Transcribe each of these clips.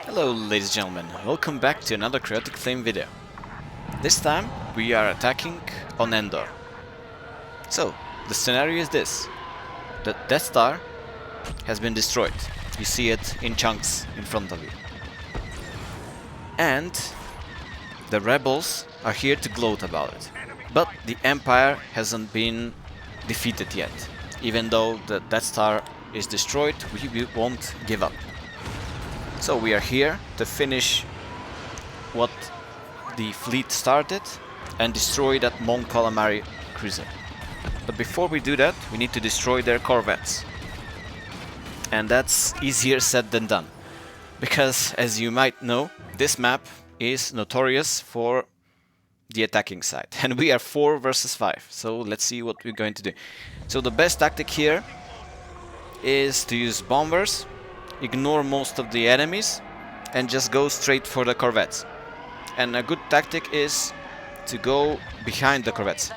Hello ladies and gentlemen, welcome back to another Cryotic Flame video. This time we are attacking on Endor. So, the scenario is this. The Death Star has been destroyed. You see it in chunks in front of you. And the rebels are here to gloat about it. But the Empire hasn't been defeated yet. Even though the Death Star is destroyed, we won't give up. So we are here to finish what the fleet started and destroy that Mon Calamari cruiser. But before we do that, we need to destroy their corvettes. And that's easier said than done. Because, as you might know, this map is notorious for the attacking side. And we are 4 versus 5. So let's see what we're going to do. So the best tactic here is to use bombers, ignore most of the enemies, and just go straight for the corvettes. And a good tactic is to go behind the corvettes.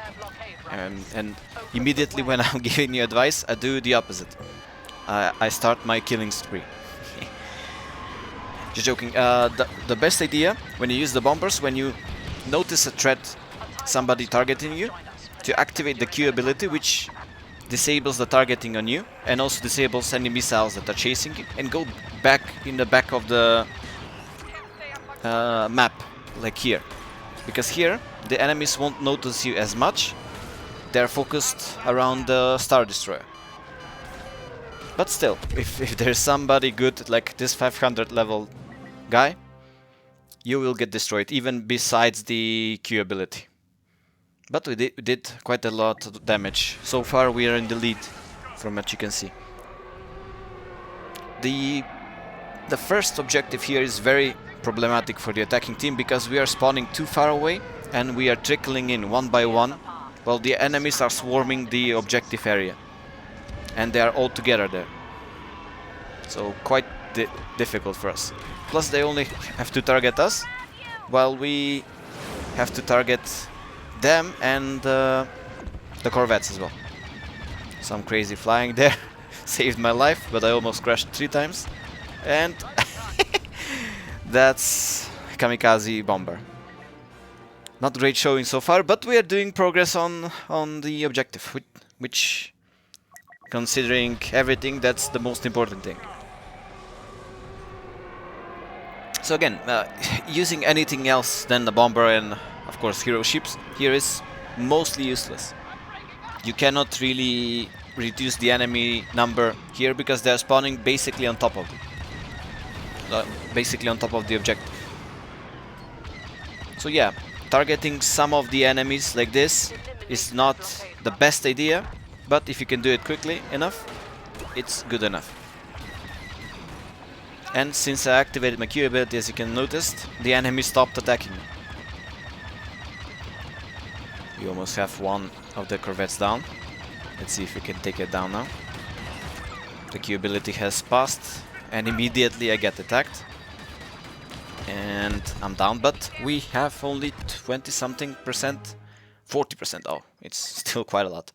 And immediately when I'm giving you advice, I do the opposite. I start my killing spree. Just joking. The best idea when you use the bombers, when you notice a threat, somebody targeting you, to activate the Q ability, which disables the targeting on you and also disables any missiles that are chasing you, and go back in the back of the map, like here. Because here the enemies won't notice you as much. They're focused around the Star Destroyer. But still, if there's somebody good like this 500 level guy, you will get destroyed, even besides the Q ability. But we did quite a lot of damage. So far we are in the lead, from what you can see. The first objective here is very problematic for the attacking team, because we are spawning too far away and we are trickling in one by one, while the enemies are swarming the objective area. And they are all together there. So quite difficult for us. Plus they only have to target us, while we have to target them and the corvettes as well. Some crazy flying there saved my life, but I almost crashed 3 times. And that's kamikaze bomber. Not great showing so far, but we are doing progress on the objective, which, considering everything, that's the most important thing. So again, using anything else than the bomber and of course hero ships here is mostly useless. You cannot really reduce the enemy number here, because they're spawning basically on top of it. Basically on top of the objective. So yeah, targeting some of the enemies like this is not the best idea, but if you can do it quickly enough, it's good enough. And since I activated my Q ability, as you can notice, the enemy stopped attacking me. We almost have one of the corvettes down. Let's see if we can take it down now. The Q ability has passed, and immediately I get attacked. And I'm down, but we have only 20-something percent, 40%. Oh, it's still quite a lot.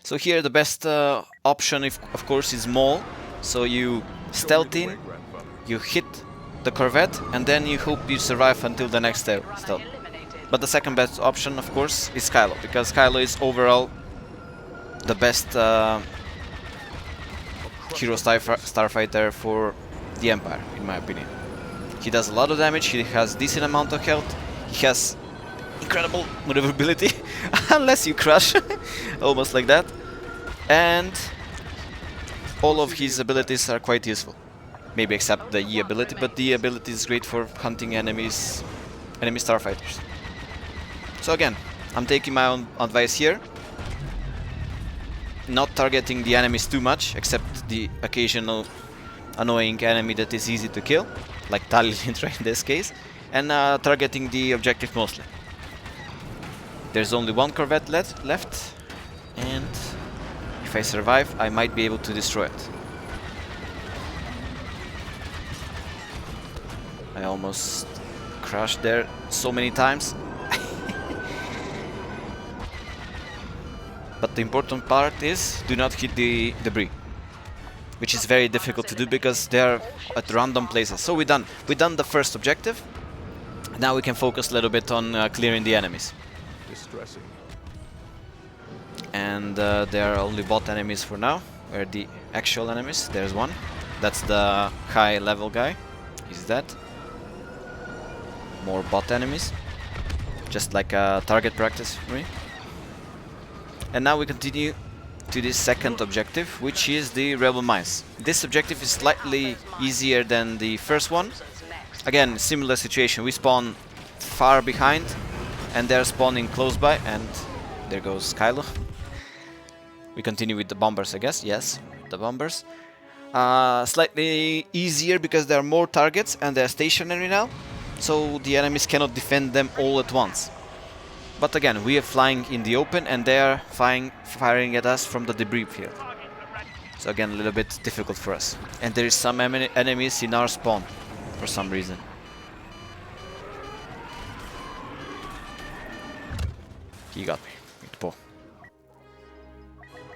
So here the best option, of course, is Maul. So you stealth in, you hit the corvette, and then you hope you survive until the next stealth. But the second best option, of course, is Kylo, because Kylo is overall the best hero starfighter for the Empire, in my opinion. He does a lot of damage, he has decent amount of health, he has incredible maneuverability, unless you crush, almost like that. And all of his abilities are quite useful. Maybe except the E ability, but the ability is great for hunting enemy starfighters. So again, I'm taking my own advice here. Not targeting the enemies too much, except the occasional annoying enemy that is easy to kill, like Talilindra in this case, and targeting the objective mostly. There's only one corvette left, and if I survive, I might be able to destroy it. I almost crashed there so many times. But the important part is, do not hit the debris. which is very difficult to do because they are at random places. So we done the first objective. Now we can focus a little bit on clearing the enemies. Distressing. And there are only bot enemies for now. Where are the actual enemies? There's one. That's the high level guy. He's dead. More bot enemies. Just like a target practice for me. And now we continue to this second objective, which is the rebel mines. This objective is slightly easier than the first one. Again, similar situation. We spawn far behind and they're spawning close by, and there goes Kylo. We continue with the bombers, I guess. Yes, the bombers. Slightly easier because there are more targets and they're stationary now, so the enemies cannot defend them all at once. But again, we are flying in the open and they are firing at us from the debris field. So again, a little bit difficult for us. And there is some enemies in our spawn for some reason. He got me with Poe.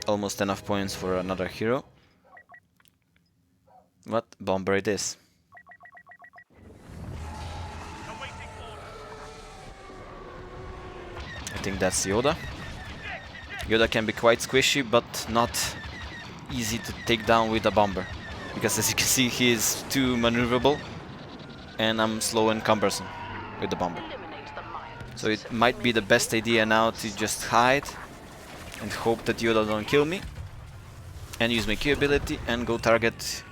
Almost enough points for another hero. What bomber it is. I think that's Yoda. Yoda can be quite squishy, but not easy to take down with a bomber. Because as you can see, he is too maneuverable, and I'm slow and cumbersome with the bomber. So it might be the best idea now to just hide and hope that Yoda don't kill me, and use my Q ability and go target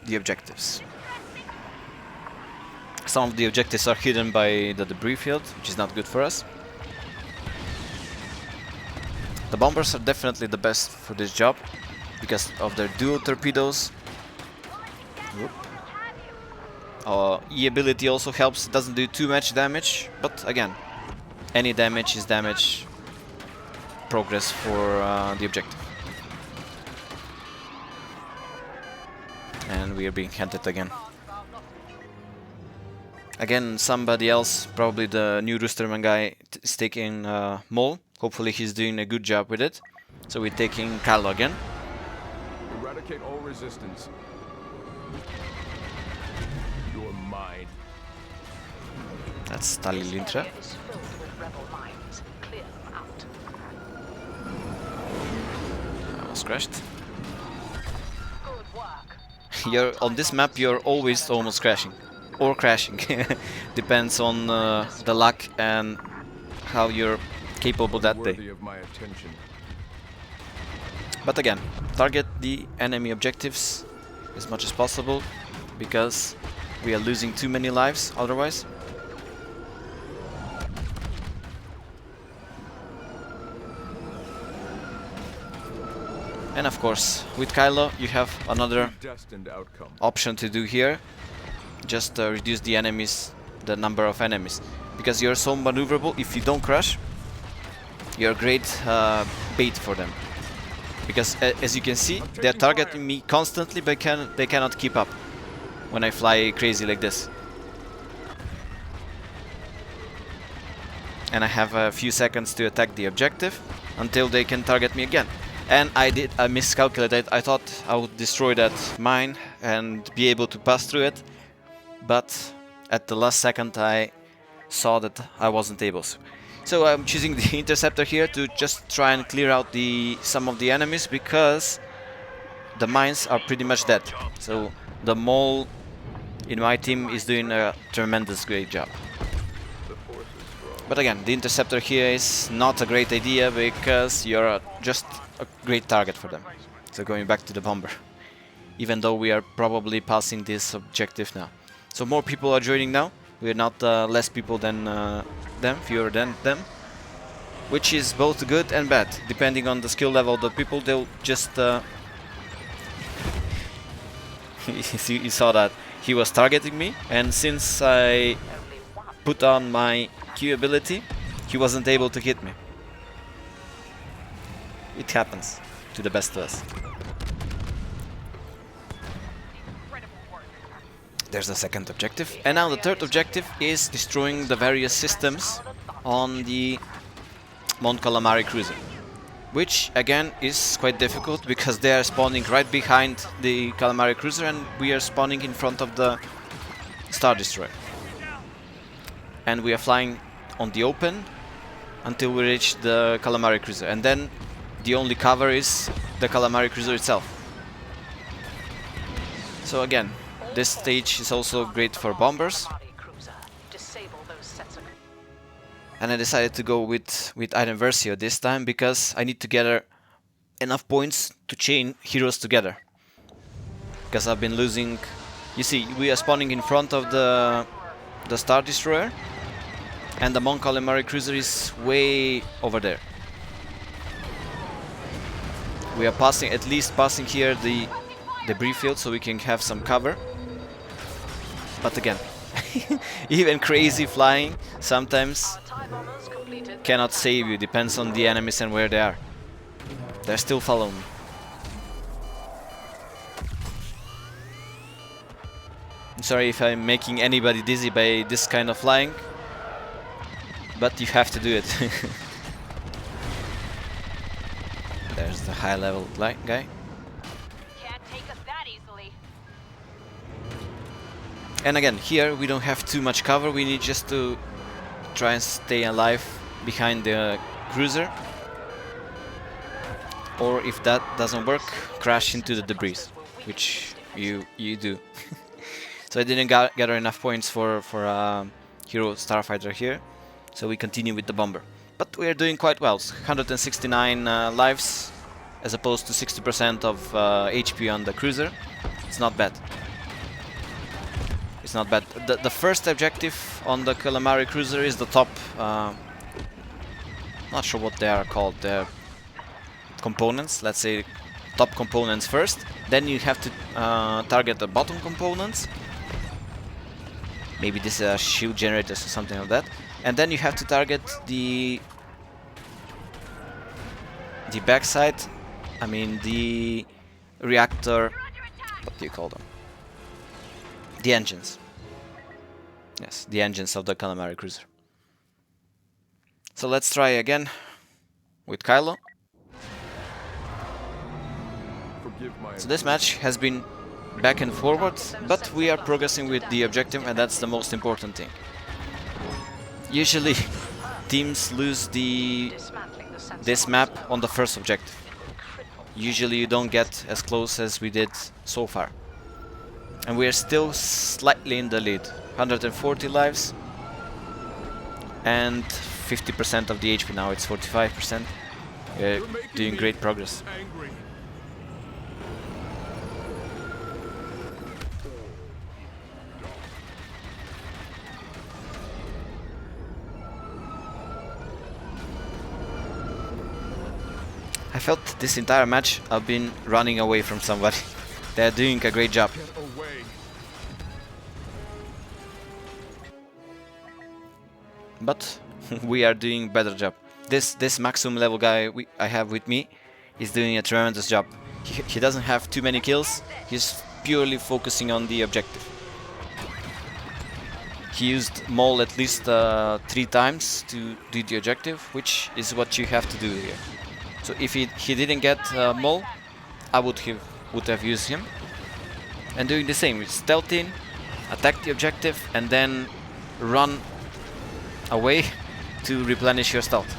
the objectives. Some of the objectives are hidden by the debris field, which is not good for us. The bombers are definitely the best for this job because of their dual torpedoes. E ability also helps. It doesn't do too much damage, but again, any damage is damage progress for the objective. And we are being hunted again. Again, somebody else, probably the new Roosterman guy, is taking Mole. Hopefully he's doing a good job with it. So we're taking Kylo again. Eradicate all resistance. You're mine. That's Tali Lintra. I was crashed. You're on this map. You're always almost crashing, or crashing. Depends on the luck and how you're capable that day. But again, target the enemy objectives as much as possible, because we are losing too many lives otherwise. And of course, with Kylo, you have another option to do here. Just reduce the number of enemies. Because you're so maneuverable, if you don't crash, you're a great bait for them. Because as you can see, they're targeting me constantly, but they cannot keep up when I fly crazy like this. And I have a few seconds to attack the objective until they can target me again. And I miscalculated. I thought I would destroy that mine and be able to pass through it, but at the last second I saw that I wasn't able to. So I'm choosing the interceptor here to just try and clear out some of the enemies, because the mines are pretty much dead. So the mole in my team is doing a tremendous great job. But again, the interceptor here is not a great idea, because you're just a great target for them. So going back to the bomber, even though we are probably passing this objective now. So more people are joining now. We're not less people than them, fewer than them, which is both good and bad, depending on the skill level of the people. They'll just you saw that he was targeting me, and since I put on my Q ability, he wasn't able to hit me. It happens to the best of us. There's the second objective. And now the third objective is destroying the various systems on the Mount Calamari cruiser. which again is quite difficult because they are spawning right behind the Calamari cruiser and we are spawning in front of the Star Destroyer. And we are flying on the open until we reach the Calamari cruiser, and then the only cover is the Calamari cruiser itself. So again, this stage is also great for bombers. And I decided to go with Iron Versio this time because I need to gather enough points to chain heroes together. Because I've been losing... You see, we are spawning in front of the Star Destroyer, and the Mon Calamari cruiser is way over there. We are passing, at least passing here the debris field so we can have some cover. But again, even crazy flying sometimes cannot save you, depends on the enemies and where they are. They're still following me. I'm sorry if I'm making anybody dizzy by this kind of flying, but you have to do it. There's the high level guy. Can't take us that easily. And again, here we don't have too much cover, we need just to try and stay alive behind the cruiser. Or if that doesn't work, crash into the debris, which you do. So I didn't gather enough points for Hero Starfighter here, so we continue with the bomber. But we are doing quite well, 169 lives as opposed to 60% of HP on the cruiser. It's not bad. It's not bad. The first objective on the Calamari cruiser is the top, not sure what they are called, the components, let's say top components first. Then you have to target the bottom components. Maybe this is a shield generator or something like that. And then you have to target the backside, I mean the reactor, what do you call them? The engines. Yes, the engines of the Calamari cruiser. So let's try again with Kylo. So this match has been back and forward, but we are progressing with the objective, and that's the most important thing. Usually teams lose this map on the first objective. Usually you don't get as close as we did so far. And we are still slightly in the lead. 140 lives and 50% of the HP now, it's 45%. We're doing great progress. I felt this entire match I've been running away from somebody. They're doing a great job. But we are doing better job. This maximum level guy I have with me is doing a tremendous job. He doesn't have too many kills. He's purely focusing on the objective. He used Mole at least 3 times to do the objective, which is what you have to do here. So if he didn't get Mole, I would have used him. And doing the same, with stealthing, attack the objective, and then run away to replenish your stealth.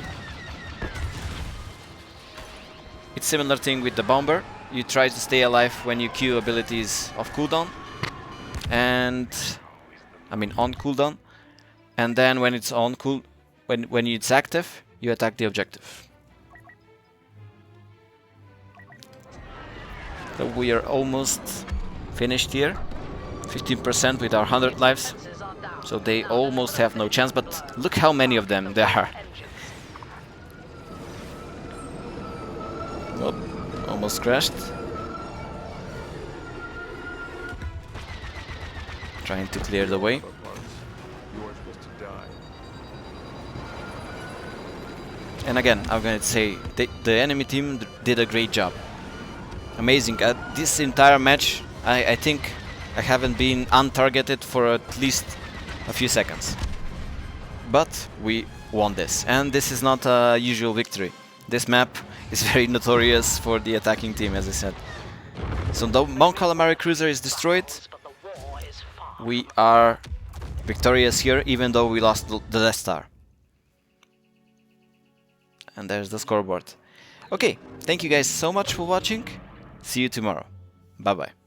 It's similar thing with the bomber. You try to stay alive when your Q ability is off cooldown, and I mean on cooldown, and then when it's on when it's active, you attack the objective. So we are almost finished here, 15% with our 100 lives. So they almost have no chance, but look how many of them there are. Oh, almost crashed. Trying to clear the way. And again, I'm going to say the enemy team did a great job. Amazing. This entire match, I think I haven't been untargeted for at least a few seconds. But we won this, and this is not a usual victory. This map is very notorious for the attacking team, as I said. So the Mon Calamari cruiser is destroyed. We are victorious here, even though we lost the Death Star. And there's the scoreboard. Okay, thank you guys so much for watching. See you tomorrow. Bye bye.